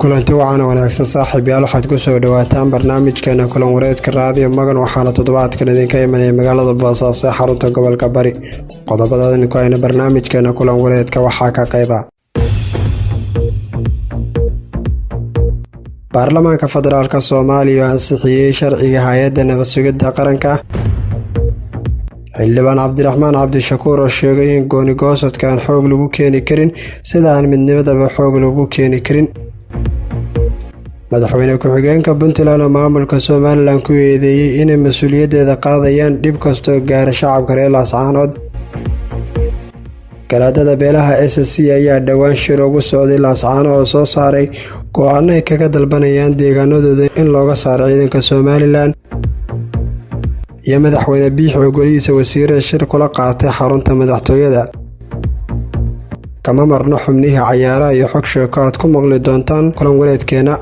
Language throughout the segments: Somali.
kulanti wacan wanaagsan saaxiibayaal waxaad ku soo dhawaataan barnaamijkeena kulan wareedka raadiyo magan waxaana toddobaadkan idinka imanaya magaalada Boosaaso ee xarunta gobolka Bari. Qodobadadan ku ayna barnaamijkeena kulan wareedka waxaa ka qayba baarlamaanka federaalka Soomaaliya ansixiyay sharciga hay'adda nabad sugidda qaranka. xildhibaan Cabdiraxmaan Cabdishakuur oo sheegay in gooni goosadkan xoog lagu keeni karin sida aan midnimadaba xoog lagu keeni karin. madaxweyne ku-xigeenka Puntland maamulka Soomaaliland ku eedeeyay inay mas'uuliyadeeda qaadayaan dhib kastoo gaara shacabka reer Laascaanood. garaadada beelaha SSC ayaa dhawaan shir ugu socday Laascaanood oo soo saaray go'aano ay kaga dalbanayaan deegaanadooda in looga saaro ciidanka Soomaaliland. iyo madaxweyne biix oo golihiisa wasiirada shir kula qaatay xarunta madaxtooyada. kama marno xubnihi cayaaraha iyo xog sheeko aad ku maqli doontaan kulan wareedkeena.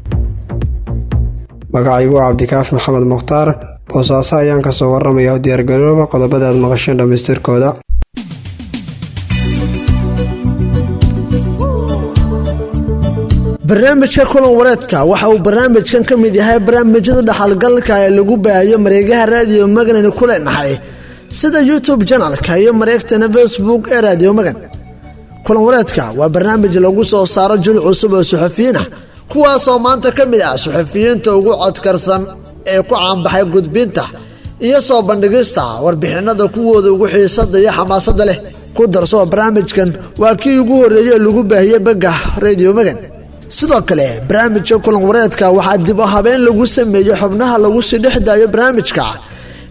magacaygu Cabdikaaf Maxamed Mukhtaar. Boosaaso ayaan ka soo warramaya diyaargarowga qodobada aad maqasheen dhamaystirkooda. barnaamijka kulan wareedka waxa uu barnaamijkan ka mid yahay barnaamijyada dhaxalgalka ee lagu baahiyo mareegaha raadiyo magan ku leenahay sida YouTube channelka iyo mareegtana Facebook ee raadiyo magan. kulan wareedka waa barnaamij lagu soo saaro jil cusub oo suxufiyiin ah kuwaas oo maanta ka mid ah suxufiyiinta ugu codkarsan ee ku caanbaxay gudbinta iyo soo bandhigista warbixinada kuwooda ugu xiisada iyo xamaasada leh. ku darso barnaamijkan waa kii ugu horeeyay lagu baahiyay baga raadiyo magan. sidoo kale barnaamijka kulan wareedka waxaa dib u habeen lagu sameeyay xubnaha lagu sii dhexdaayo barnaamijka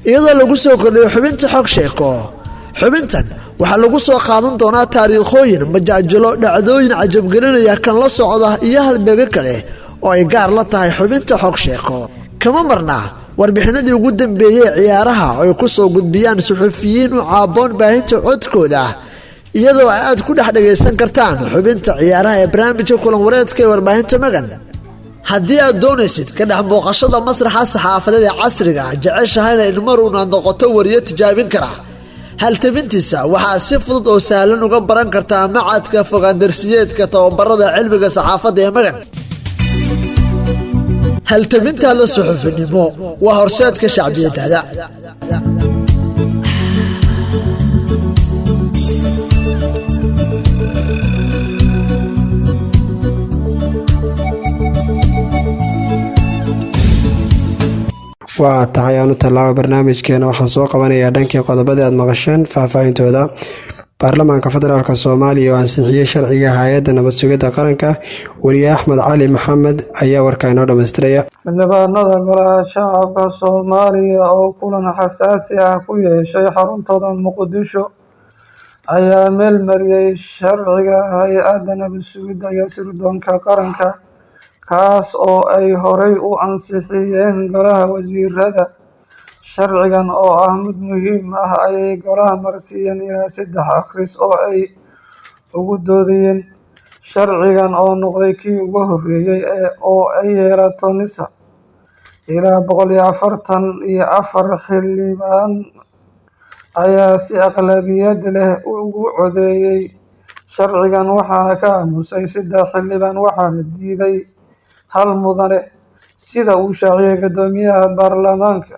iyadoo lagu soo kordhiyo xubinta xog sheeko. xubintan waxaa lagu soo qaadan doonaa taariikhooyin, majaajilo, dhacdooyin cajabgelinaya kan la socda iyo halbeego kale oo ay gaar la tahay xubinta xog sheeko. kama marna warbixinadii ugu dambeeyay ciyaaraha oo ay ku soo gudbiyaan suxufiyiin u caaboon baahinta codkooda iyadoo aad ku dhex dhageysan kartaan xubinta ciyaaraha ee barnaamijka kulan wareedka ee warbaahinta magan. haddii aad doonaysid ka dhex muuqashada masraxa saxaafadeed ee casriga jeceshahayna in maruuna noqoto wariyo tijaabin kara haltabintiisa waxaa si fudud oo sahlan uga baran kartaa macadka fogaandarsiyeedka tababarada cilmiga saxaafadda ee magan. haltabinta la suxufinimo waa horseedka shacbiyadda. waa tahay aanu tallaabo barnaamijkeena waxaan soo qabanayaa dhankii qodobada aad maqasheen faahfaahintooda. baarlamaanka federaalka Soomaaliya oo ansixiyay sharciga hay'adda nabad sugidda qaranka. wariye Axmed Cali Maxamed ayaa warka inoo dhamaystiraya. xildhibaanada golaha shacabka Soomaaliya oo kulan xasaasi ah ku yeeshay xaruntooda Muqdisho ayaa meel mariyay sharciga hay'adda nabad sugidda iyo sirdoonka qaranka kaas oo ay horey u ansixiyeen golaha wasiirada. sharcigan oo ah mid muhiim ah ayay golaha marsiiyeen ilaa 3 akhris oo ay ugu doodayeen. sharcigan oo noqday kii ugu horeeyay oo ay yeelato NISA ilaa 144 xildhibaan ayaa si aqlabiyad leh ugu codeeyay. sharcigan waxaa ka aamusay 3 xildhibaan waxaana diiday 1 mudane. sida uu shaaciyay guddoomiyaha baarlamaanka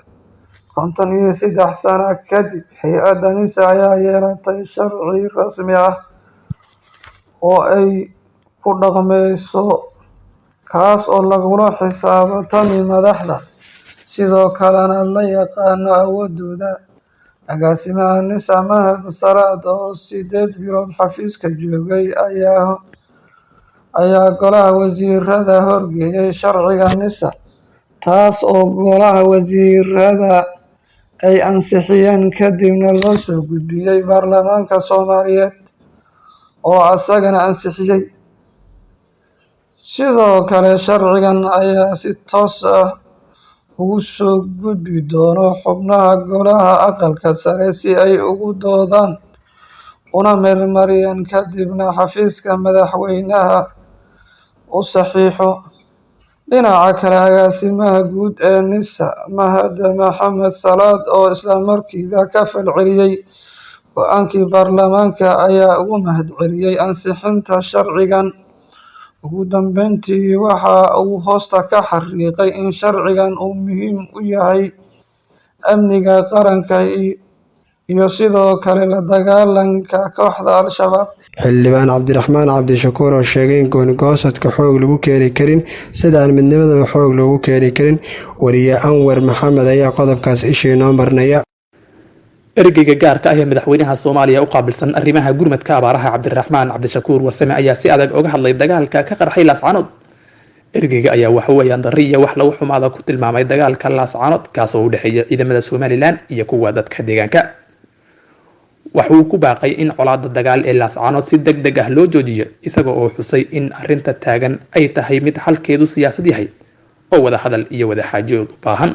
53 sano kadib hay'adda NISA ayaa yeelatay sharci rasmi ah oo ay ku dhaqmayso kaas oo lagula xisaabtami madaxda sidoo kalena la yaqaano awoodooda. agaasimaha NISA Mahad Salaad oo 8 bilood xafiiska joogay ayaa golaha wasiirada horgeeyay sharciga NISA taas oo golaha wasiirada ay ansixiyeen kadibna loo soo gudbiyay baarlamaanka Soomaaliyeed oo asagana ansixiyay. sidoo kale sharcigan ayaa si toos ah ugu soo gudbi doono xubnaha golaha aqalka sare si ay ugu doodaan una meelmariyaan kadibna xafiiska madaxweynaha u saxiixo. dhinaca kale agaasimaha guud ee NISA Mahad Maxamed Salaad oo isla markiiba ka falceliyay go'aankii baarlamaanka ayaa ugu mahadceliyay ansixinta sharcigan ugu dambeyntii waxa uu hoosta ka xariiqay in sharcigan uu muhiim u yahay amniga qaranka iyo sidoo kale la dagaalanka kooxda al-shabaab. xildhibaan cabdiraxmaan cabdishakuur oo sheegay in gooni-goosadka xoog lagu keeni karin sida aan midnimadaba xoog loogu keeni karin. wariye anwar maxamed ayaa qodobkaas ishii noo marnaya. ergeyga gaarka ah ee madaxweynaha Soomaaliya u qaabilsan arrimaha gurmadka abaaraha Cabdiraxmaan Cabdishakuur Warsame ayaa si adag uga hadlay dagaalka ka qarxay Laascaanood. ergeyga ayaa waxa weeyaan darri iyo wax lagu xumaada ku tilmaamay dagaalka Laascaanood kaas oo u dhaxeeya ciidamada Somaliland iyo kuwa dadka deegaanka. waxa uu ku baaqay in colaadda dagaal ee Laascaanood si degdeg ah loo joojiyo isaga oo xusay in arrinta taagan ay tahay mid xalkeedu siyaasad yahay oo wada hadal iyo wada xaajood u baahan.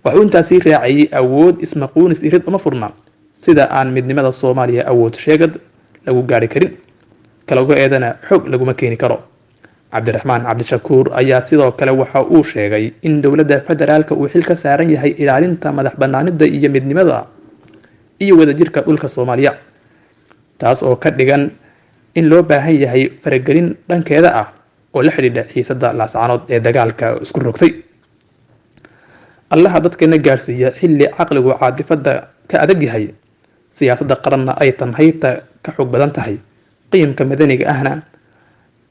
waxuu intaasi raaciyay awood ismaquunis irid uma furna sida aan midnimada Soomaaliya awood sheegad lagu gaari karin kala go'eedana xoog laguma keeni karo. Cabdiraxmaan Cabdishakuur ayaa sidoo kale waxa uu sheegay in dowladda federaalka uu xil ka saaran yahay ilaalinta madax bannaanida iyo midnimada iyo wadajirka dhulka Soomaaliya taas oo ka dhigan in loo baahan yahay faragelin dhankeeda ah oo la xidhiidha xiisadda Laascaanood ee dagaalka isku rogtay. allaha dadkeena gaarsiiya xilli caqligu caadifada ka adag yahay siyaasadda qaranna ay tan haybta ka xoog badan tahay qiimka madaniga ahna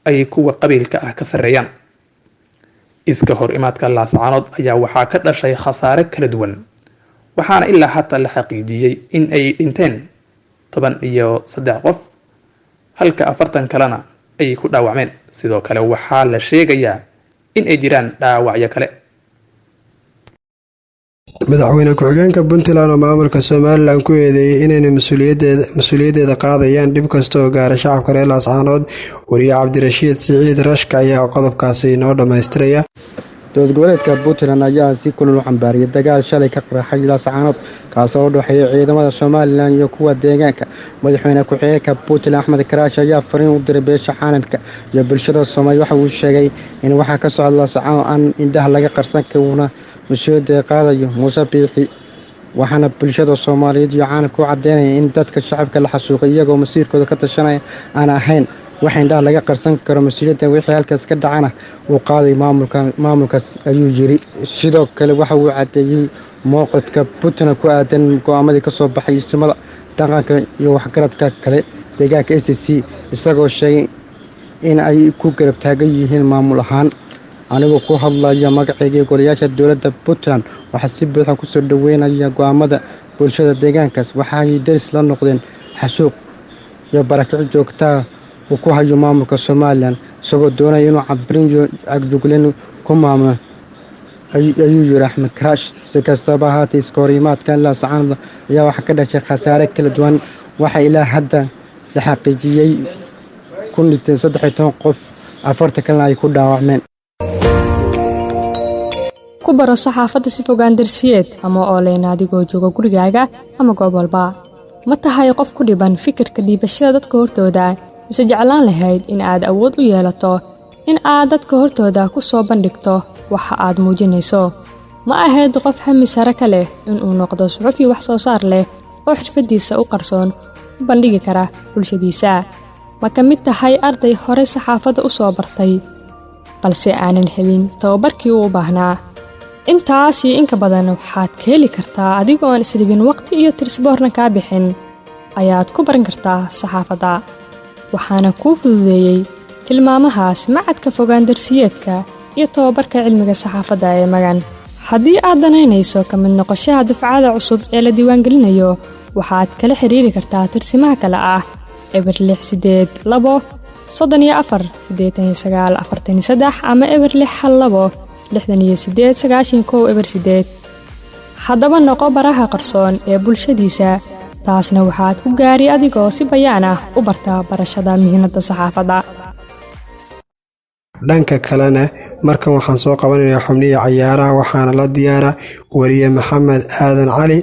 ay kuwa qabiilka ah ka sareeyaan. iska hor imaadka Laascaanood ayaa waxaa ka dhashay khasaare kala duwan waxaana ilaa hata la xaqiijiyay in ay dhinteen 13 qof halka 40 kalena ay ku dhaawacmeen. sidoo kale waxaa la sheegayaa in ay jiraan dhaawacyo kale. madaxweyne ku-xigeenka Puntland oo maamulka Somaliland ku eedeeyay inay mas'uuliyaddeeda qaadayaan dhib kasta oo gaara shacabka reer Laascaanood. wariye Cabdirashiid Siciid Rashka ayaa qodobkaasi inoo dhammaystiraya. dowlad goboleedka Puntland ayaa si kulul u xambaariyay dagaal shalay ka qarxay Laascaanood kaasoo u dhaxeeya ciidamada Somaliland iyo kuwa deegaanka. madaxweyne ku-xigeenka Puntland Axmed Karaash ayaa fariin u diray beesha caalamka iyo bulshada Soomaaliya. waxa uu sheegay in waxa ka socda Laascaanood aan indhaha laga qarsan karin mas'uuliyadda qaadayo Muuse Biixi. waxaana bulshada Soomaaliyeed iyo caalamka u cadeynaya in dadka shacabka la xasuuqay iyagoo masiirkooda ka tashanaya aan ahayn waxa indhaha laga qarsan karo. mas'uuliyadda wixii halkaas ka dhacana uu qaaday maamulkaas ayuu yiri. sidoo kale waxa uu cadeeyay mowqifka Puntland ku aadan go'aamadii ka soo baxay ismada dhaqanka iyo waxgaradka kale deegaanka SSC isagoo sheegay in ay ku garab taagan yihiin maamul ahaan. anigoo ku hadlaya magacayga golayaasha dowladda Puntland waxaa si buuxda ku soo dhaweynaya go'aamada bulshada deegaankaas. waxay daris la noqdeen xasuuq iyo barakac joogta uu ku hayo maamulka Somaliland isagoo doonaya inuu cabrin iyo agjuglin ku maamulo ayuu yiri Axmed Karaash. si kastaba ha ahaatee iska hor imaadkan Laascaanood ayaa waxaa ka dhashay khasaare kala duwan. waxaa ilaa hadda la xaqiijiyay 13 qof 40 kalena ay ku dhaawacmeen. ku baro saxaafadda si fogaan darsiyeed ama online adigoo jooga gurigaaga ama goob walba. ma tahay qof ku dhiban fikirka dhiibashada dadka hortooda mise jeclaan lahayd in aad awood u yeelato in aad dadka hortooda ku soo bandhigto waxa aad muujinayso. ma ahayd qof hami sare ka leh inuu noqdo suxufi wax soo saar leh oo xirfadiisa u qarsoon u bandhigi kara bulshadiisa. ma ka mid tahay arday hore saxaafadda u soo bartay balse aanan helin tababarkii uu u baahnaa. intaas iyo inka badan waxaad ka heli kartaa adigoon isdhibin waqti iyo tirsboorna kaa bixin ayaad ku baran kartaa saxaafadda. waxaana kuu fududeeyey tilmaamahaas macadka fogaan darsiyeedka iyo tababarka cilmiga saxaafadda ee Magan. haddii aad danaynayso ka mid noqoshada dufcada cusub ee la diiwaangelinayo waxaad kala xiriiri kartaa tirsimaha kale ah #682 34 89 ama #612 68 haddaba noqo baraha qarsoon ee bulshadiisa. taasna waxaad ku gaari adigoo si bayaan ah u barta barashada mihnada saxaafadda. dhanka kalena markan waxaan soo qabanaynaa xubniya cayaaraha waxaana la diyaara wariye Maxamed Aadan Cali.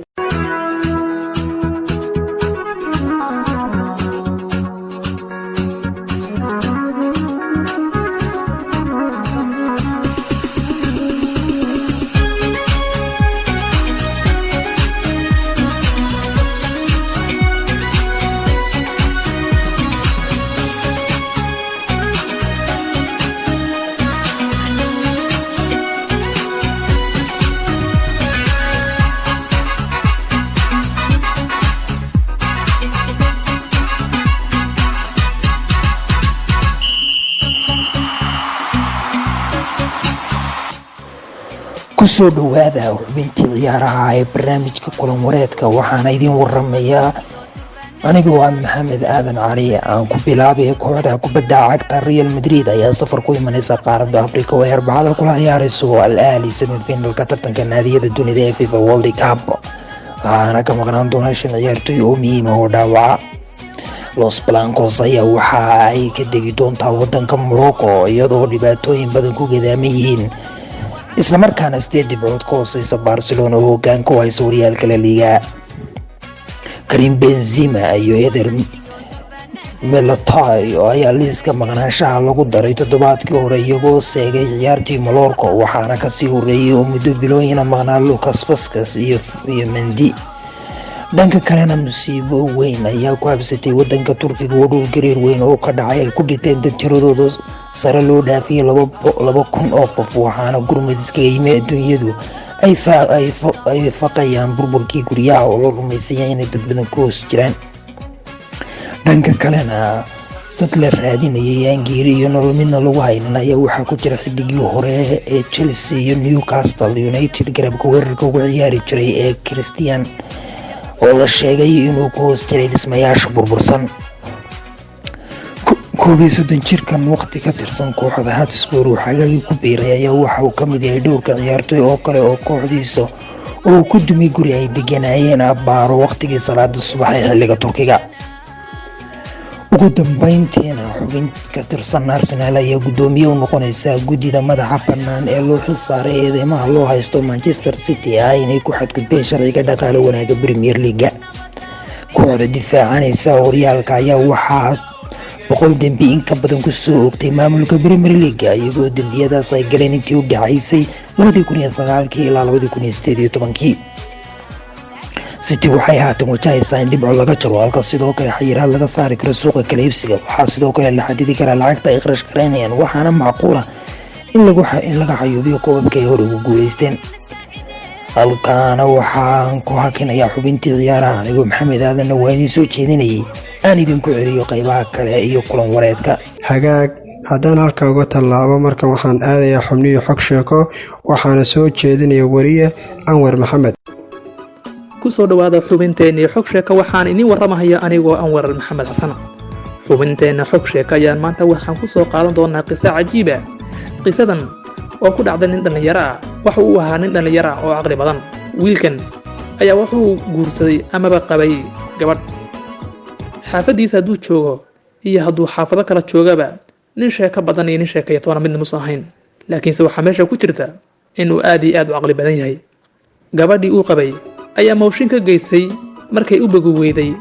kusoo dhawaada xubintii ciyaaraha ee barnaamijka kulan wareedka. waxaana idin waramayaa aniga waa maxamed aadan cali. aan ku bilaabay kooxda kubadda cagta Real Madrid ayaa safar ku imanaysa qaaradda Afrika oo Arbacada kula ciyaarayso Al Ahly semifinalka tartanka naadiyada dunida ee FIFA World Cup. waxaana ka maqnaan doona 5 ciyaartoy oo muhiim ah oo dhaawaca. Los Blancos ayaa waxa ay ka degi doontaa wadanka Morocco iyadoo dhibaatooyin badan ku gadaaman yihiin, isla markaana 8 dhibcood ka hooseysa Barcelona oo hoggaanka u haysa horyaalka La Liga. Karim Benzema iyo Eder Militao ayaa liiska maqnaanshaha lagu daray toddobaadkii hore iyagoo seegay ciyaartii Mallorca, waxaana kasii horeeyay oo muddo bilooyin maqnaa Lucas Vazquez iyo Mendy. dhanka kalena musiibo weyn ayaa ku habsatay wadanka Turkiga oo dhul gariir weyn oo ka dhacay ay ku dhinteen dad tiradooda sare loo dhaafiyay 2,000 oo qof, waxaana gurmad iskaga yimid adduunyadu ay faqayaan burburkii guryaha oo la rumaysan yahay inay dad badan ku hoos jiraan. dhanka kalena dad la raadinayay aan geeri iyo nolol midna lagu haynin ayaa waxaa ku jira xidigii hore ee Chelsea iyo Newcastle United garabka weerarka uga ciyaari jiray ee Christian oo la sheegay inuu ku hoos jiray dhismayaasha burbursan. 31 jirkan waqti ka tirsan kooxda Hotspur oo xagaagii ku biiray ayaa waxa uu ka mid yahay dhowrka ciyaartoy oo kale oo kooxdiisa oo ku dumay guri ay deganayeen abbaaro waqtigii salaada subax ee xilliga Turkiga. ugu dambeyntiina xubin ka tirsan Arsenal ayaa gudoomiye u noqonaysa guddida madaxa bannaan ee loo xilsaaray eedeymaha loo haysto Manchester City inay ku xadgudbeen sharciga dhaqaale wanaagga Premier League. kooxda difaacanaysa horyaalka ayaa waxaa 100 dembi in ka badan ku soo oogtay maamulka Premier League, iyagoo dembiyadaas ay galeen intii u dhacaysay 2009 ilaa 2018. City waxay haatan wajahaysaa in dhibco laga jaro, halka sidoo kale xayiraad laga saari karo suuqa kala iibsiga. waxaa sidoo kale la xadidi karaa lacagta ay kharash gareynayaan, waxaana macquul ah in laga xayuubiyo koobabka ay hore ugu guuleysteen. halkaana waxaan ku hakinayaa xubintii ciyaaraha anigoo maxamed aadanna waa idiin soo jeedinayay. aan idinku celiyo qaybaha kale iyo kulan wareedka. hagaag haddaan halka uga tallaabo markan waxaan aadayaa xubnihii xog sheeko, waxaana soo jeedinaya wariye Anwar Maxamed. kusoo dhawaada xubinteennii xog sheeka. waxaan idin waramahaya anigoo Anwar Maxamed Xasan. xubinteenna xog sheeka ayaan maanta waxaan kusoo qaadan doonaa qiso cajiib ah. qisadan oo ku dhacday nin dhallinyaro ah. waxa uu ahaa nin dhallinyaro ah oo caqli badan. wiilkan ayaa wuxuu guursaday amaba qabay gabadh. xaafadiisa hadduu joogo iyo hadduu xaafado kala joogaba nin sheeko badan iyo nin sheekaya toona midna musa ahayn, laakiinse waxaa meesha ku jirta inuu aad iyo aad u caqli badan yahay. gabadhii uu qabay ayaa mawshin ka geysay markay u bogi weyday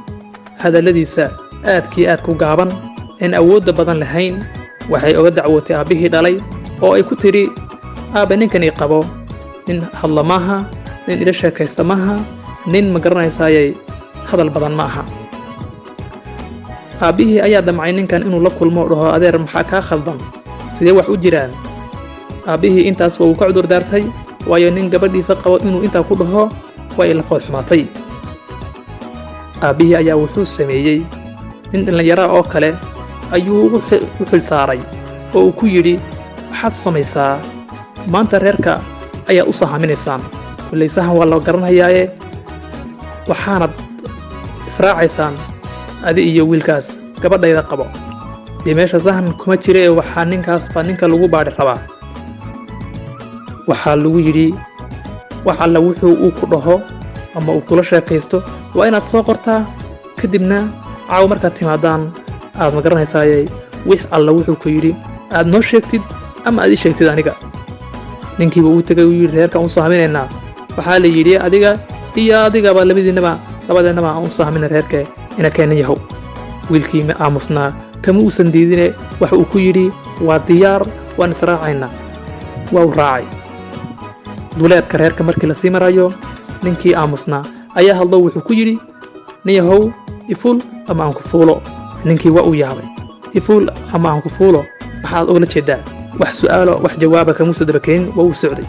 hadalladiisa aad ku gaaban aan awoodda badan lahayn. waxay uga dacwootay aabbihii dhalay oo ay ku tiri, aabbe ninkani qabo nin hadla maaha, nin ila sheekaysta maaha, nin ma garanaysayay hadal badan ma aha. aabbihii ayaa damcay ninkan inuu la kulmo oo dhaho, adeer maxaa kaa khaldan, sidee wax u jiraan? aabbihii intaas waa uu ka cudur daartay, waayo nin gabadhiisa qabo inuu intaa ku dhaho way la fool xumaatay. aabbihii ayaa wuxuu sameeyey nin dhallinyaro oo kale ayuu u xilsaaray oo uu ku yidhi, waxaad samaysaa maanta reerka ayaad u sahaminaysaan, walaysahan waa la garanayaaye waxaanad israacaysaan adi iyo wiilkaas gabadhayda qabo. dee meesha sahan kuma jira ee waxaa ninkaasba ninka lagu baadhi rabaa. waxaa lagu yidhi wax alla wuxuu uu ku dhaho ama uu kula sheekaysto waa inaad soo qortaa, kadibna caaw markaad timaadaan aad ma garanaysaaye wix alla wuxuu ku yidhi aad noo sheegtid ama aad ii sheegtid aniga. ninkiiba uu tegay uu yidhi reerkaan u saaminaynaa. waxaa la yidhi adiga iyo adigaba labadeennaba aan u saamina reerkee ina keenan yahow. wiilkii ma aamusnaa, kama uusan diidine waxa uu ku yidhi waa diyaar, waan israacaynaa. waa u raacay. duleedka reerka markii lasii marayo ninkii aamusnaa ayaa hadlo wuxuu ku yidhi, nin yahow ifuul ama aan ku fuulo. ninkii waa uu yaabay, ifuul ama aan ku fuulo maxaad ugala jeedaa? wax su'aalo wax jawaaba kamuusa dabakeenin waa uu socday.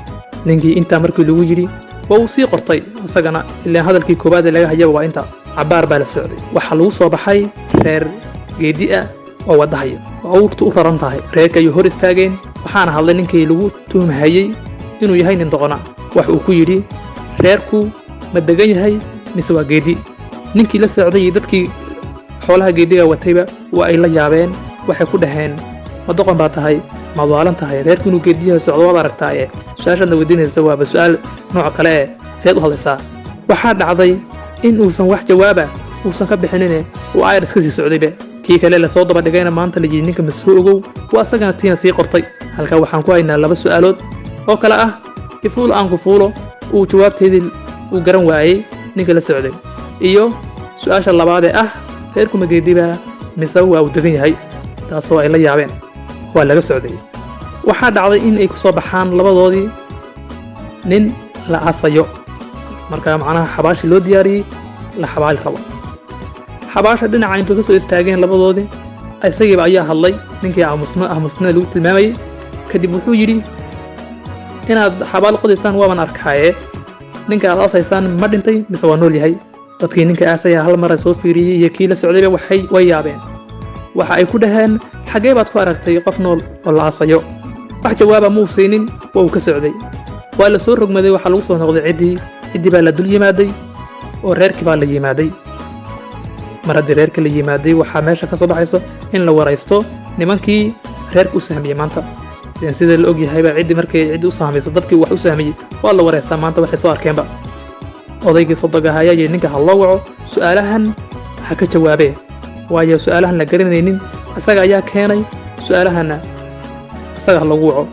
ninkii intaa markii lagu yidhi waa uu sii qortay isagana, ilaan hadalkii koowaad ee laga hayaba waa inta. cabbaar baa la socday. waxaa lagu soo baxay reer geedi ah oo wadahaya oo awrtu u raran tahay. reerka ayuu hor istaageen, waxaana hadlay ninkii lagu tuhmahayey inuu yahay nin doqona. Wax uu ku yidhi reerku ma degan yahay mise waa geedi. Ninkii la socday iyo dadkii xoolaha geediga watayba waa ay la yaabeen. Waxay ku dhaheen ma doqon baa tahay ma waalan tahay reerku inuu geediyaha socdo waad aragtaaye. Su'aashaadna weydiinaysa waaba su'aal nooc kale ah seed u hadlaysaa. Waxaa dhacday in uusan wax jawaaba uusan ka bixinin oo ay iska sii socdayba. Kii kale la soo daba dhigayna maanta la ninka ma soo ogow waa asagana tiina sii qortay. Halka waxaan ku haynaa laba su'aalood oo kala ah ifuul aan ku fuulo uu jawaabteedii uu garan waayay ninka la socday iyo su'aasha labaad ee ah reerku ma geediba mise waa uu degan yahay. taasoo ay la yaabeen waa laga socday. waxaa dhacday in ay ku soo baxaan labadoodii nin la aasayo marka macnaha xabaashi loo diyaariyey la xabaali rabo. xabaasha dhinaca intuu ka soo istaageen labadoodii isagiiba ayaa hadlay ninkii aamusnada lagu tilmaamayay. kadib wuxuu yidhi inaad xabaal qodaysaan waaban arkaaye ninka aad aasaysaan ma dhintay mise waa nool yahay. dadkii ninka aasaya hal mar soo fiiriyey iyo kii la socdayba way yaabeen. waxa ay ku dhaheen xagee baad ku aragtay qof nool oo la aasayo. wax jawaaba muu siinin waa uu ka socday. waa la soo rogmaday waxaa lagu soo noqday ciddii baa la dul yimaaday oo reerkii baa la yimaaday. mar haddii reerka la yimaaday waxaa meesha ka soo baxayso in la waraysto nimankii reerka u sahmiyey maanta. sida la og yahayba markay u sahmayso dadkii wax u sahmiyey waa la waraystaa maanta waxay soo arkeenba. odaygii sodogaha ayaa yidhi ninka ha loo waco su'aalahan ha ka jawaabee waayo su'aalahan la garanaynin isaga ayaa keenay. su'aalahanna isaga ha lagu waco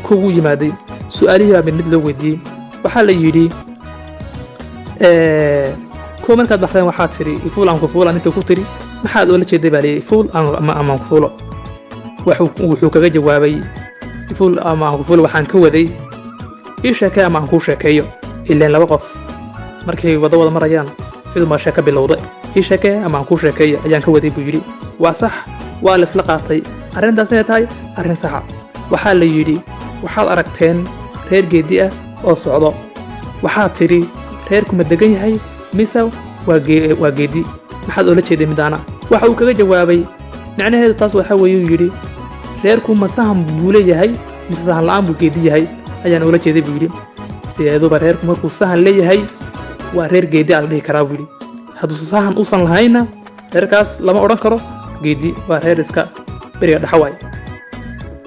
kugu yimaaday. su'aalihii baa mid loo weydiiyey. waxaa la yidhi kuwa markaad baxdeen waxaad tidhi ifuul aan ku fuula ninka ku tidhi maxaad oola jeeday baa layidhi ifuul amaan ku fuulo. wuxuu kaga jawaabay ifuul ama aan ku fuulo waxaan ka waday ii sheekee ama aan kuu sheekeeyo. ileen laba qof markay wada marayaan mid baa sheeko bilowday. ii sheekee ama aan kuu sheekeeyo ayaan ka waday buu yidhi. waa sax waa la isla qaatay arrintaas inay tahay arrin saxa. waxaa la yidhi waxaad aragteen reer geedi ah oo socdo. waxaad tidhi reerku ma degan yahay mise waa geedi. maxaad oola jeeday midaana. waxa uu kaga jawaabay macnaheedu taas waxa weeyuu yidhi reerku ma sahan buu leeyahay mise sahan la'aan buu geedi yahay ayaan oola jeeday buu yidhi. sideeduba reerku markuu sahan leeyahay waa reer geedi la dhihi karaa buu yidhi. hadduu sahan uusan lahayna reerkaas lama odhan karo geedi waa reer iska beriga dhaxa waay.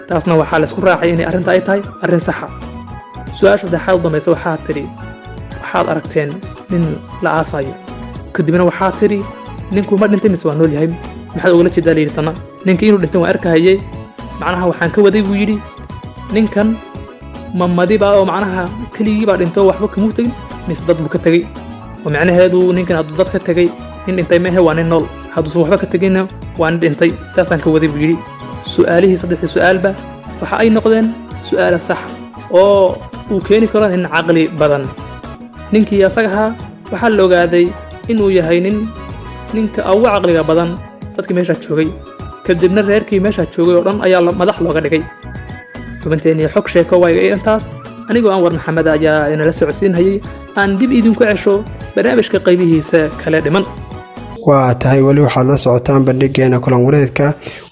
taasna waxaa la isku raacay inay arrinta ay tahay arrin saxa. su'aasha saddexaad u dambaysa waxaad tidhi waxaad aragteen nin la aasayo. kadibna waxaad tidhi ninku ma dhintay mise waa nool yahay. maxaad ogala jeedaa layidhi tanna ninkii inuu dhintay waan arkahayey macnaha waxaan ka waday buu yidhi ninkan ma madiba oo macnaha keligii baa dhinto waxba kamuu tegin mise dad buu ka tegey. oo macnaheedu ninkan hadduu dad ka tegey nin dhintay mehe waa nin nool hadduusan waxba ka teginna waa nin dhintay saasaan ka waday buu yidhi. su'aalihii saddexdii su'aalba waxa ay noqdeen su'aala sax oo uu keeni karo nin caqli badan. ninkii asagahaa waxaa la ogaaday inuu yahay ninka ugu caqliga badan dadkii meeshaa joogay. kadibna reerkii meeshaa joogay oo dhan ayaa madax looga dhigay. xubinteennii xog sheeko waayo intaas anigoo Anwar Maxamed ayaa inala socodsiinayay. aan dib idinku cesho barnaamijka qaybihiisa kale dhiman. waa tahay weli waxaad la socotaan bandhigeena kulan wareedka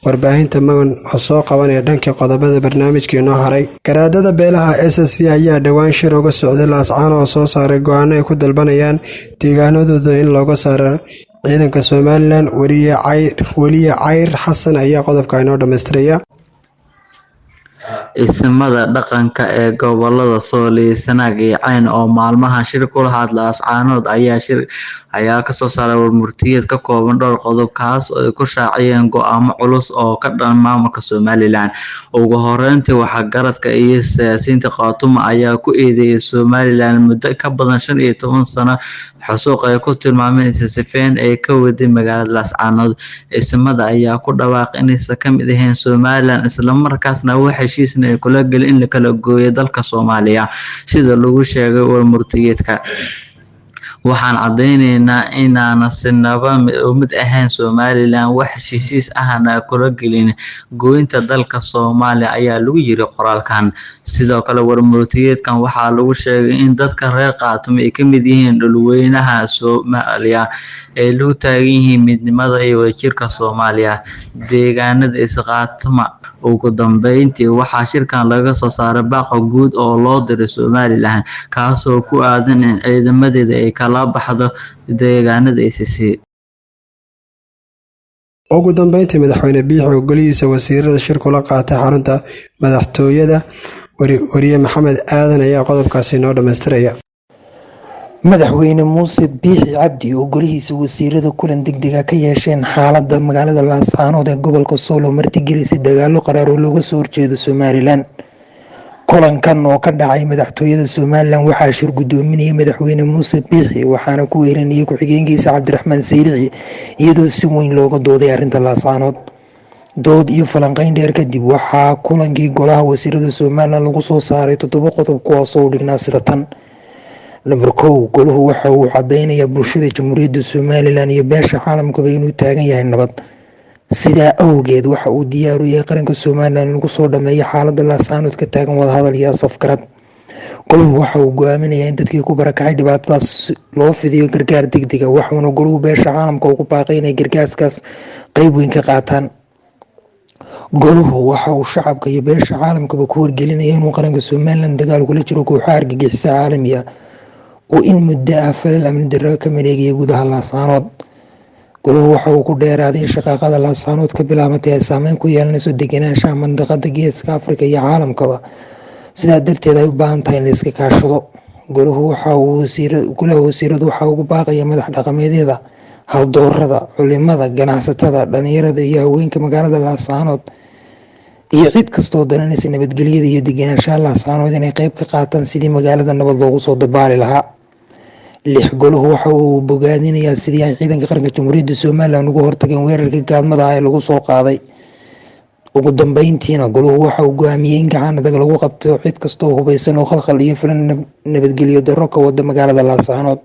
warbaahinta magan oo soo qabanaya dhankii qodobada barnaamijkii noo haray. garaadada beelaha SSC ayaa dhowaan shir uga socday laascaano oo soo saaray go'aano ay ku dalbanayaan deegaanadooda in looga saaro ciidanka Somaliland. weliye cayr xasan ayaa qodobka inoo dhammaystiraya. Isimada dhaqanka ee gobolada Sool iyo Sanaag iyo Cayn oo maalmahan shir ku lahayd laascaanood ayaa ka soo saaray warmurtiyeed ka kooban dhowr qodob kaas oo ay ku shaaciyeen go'aamo culus oo ka dhan maamulka Somaliland. ugu horeyntii waxa garadka iyo siyaasiyiinta Khartoum ayaa ku eedeeyay Somaliland muddo ka badan 15 sano xasuuq ay ku tilmaameen sifeen ay ka waday magaalada laascaanood. isimada ayaa ku dhawaaqay inaysan ka mid ahayn Somaliland isla markaasna wax heshiisna ay kula galin in la kala gooyo dalka Soomaaliya sida lagu sheegay warmurtiyeedka. waxaan cadeyneynaa inaana sinaba mid ahayn Somaliland wax heshiis ahna kula gelin gooynta dalka Soomaaliya ayaa lagu yiri qoraalkan. Sidoo kale warmurtiyeedkan waxaa lagu sheegay in dadka reer Khaatumo ay ka mid yihiin dhulweynaha Soomaaliya ee lagu taagan yihiin midnimada iyo wadajirka Soomaaliya. Deegaanada Khaatumo ugu dambeyntii waxaa shirkan laga soo saaray baaq guud oo loo diray Somaliland kaasoo ku aadan in ciidamadeeda ay kala baxdo deegaanada ICC. ugu dambeyntii madaxweyne biixi golihiisa wasiirada shir kula qaatay xarunta madaxtooyada wariye Maxamed Aadan ayaa qodobkaasi noo dhameystiraya. madaxweyne muuse biixi cabdi oo golihiisa wasiirada kulan degdeg ka yeesheen xaaladda magaalada Laascaanood ee gobolka Sool martigelisay dagaalo qaraar oo looga soo horjeedo Somaliland. kulankan oo ka dhacay madaxtooyada Somaliland waxaa shir gudoominayay madaxweyne muuse biixi waxaana ku weerinayay ku-xigeenkiisa Cabdiraxmaan Sayrici iyadoo si weyn looga dooday arrinta Laascaanood. dood iyo falanqeyn dheer kadib waxaa kulankii golaha wasiirada Somaliland lagu soo saaray 7 qodob kuwaas oo dhignaa sida tan. Number 1 goluhu waxa uu cadeynayaa bulshada Jamhuuriyadda Somaliland iyo beesha caalamka inuu taagan yahay nabad. sidaa awgeed waxa uu diyaar u yahay qaranka Somaliland lagu soo dhameeyo xaaladda Laascaanood ka taagan wada hadal iyo safgarad. goluhu waxa uu go'aaminayaa in dadkii ku barakacay dhibaatadaas loo fidiyo gargaar degdeg ah waxaana goluhu beesha caalamka ugu baaqay inay gargaarkaas qayb weyn ka qaataan. goluhu waxa uu shacabka iyo beesha caalamkaba ku wargelinayaa inuu qaranka Somaliland dagaal kula jiro kooxaha argagixisada caalamiga oo in muddo ah falal amni darro ka mareegaya gudaha Laascaanood. goluhu waxa uu ku dheeraaday in shaqaaqada Laascaanood ka bilaabatay ay saameyn ku yeelanayso degenaanshaha mandaqada Geeska Afrika iyo caalamkaba. sidaa darteed ay u baahan tahay in la iska kaashado. goluhu waxa uu wasiiradu waxa ugu baaqaya madax dhaqameedyada, haldoorada, culimada, ganacsatada, dhalinyarada iyo haweenka magaalada Laascaanood iyo cid kastoo daranaysa nabadgelyada iyo degenaanshaha Laascaanood inay qayb ka qaataan sidii magaalada nabad loogu soo dabaali lahaa. 6 goluhu waxa uu bogaadinayaa sidii ay ciidanka qaranka Jamhuuriyadda Somaliland uga hortageen weerarkii gaadmada ah ee lagu soo qaaday. ugu dambeyntiina goluhu waxa uu go'aamiyay in gacan adag lagu qabto cid kastoo hubeysan oo khalkhal iyo filan nabadgelyo darro ka wada magaalada Laascaanood.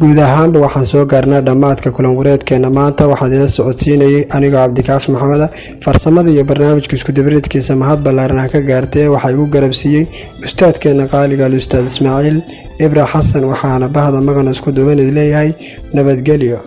guud ahaanba waxaan soo gaarnaa dhammaadka kulan wareedkeena maanta. waxaan idin socodsiinayay anigoo Cabdikaafi Maxamed. farsamada iyo barnaamijka isku dibreedkiisa mahad ballaaran ka gaartay waxaa igu garabsiiyey ustaadkeena qaaliga Ustaad Ismaaciil Ibra Xasan. waxaana bahda magana isku duwan leeyahay nabadgelyo.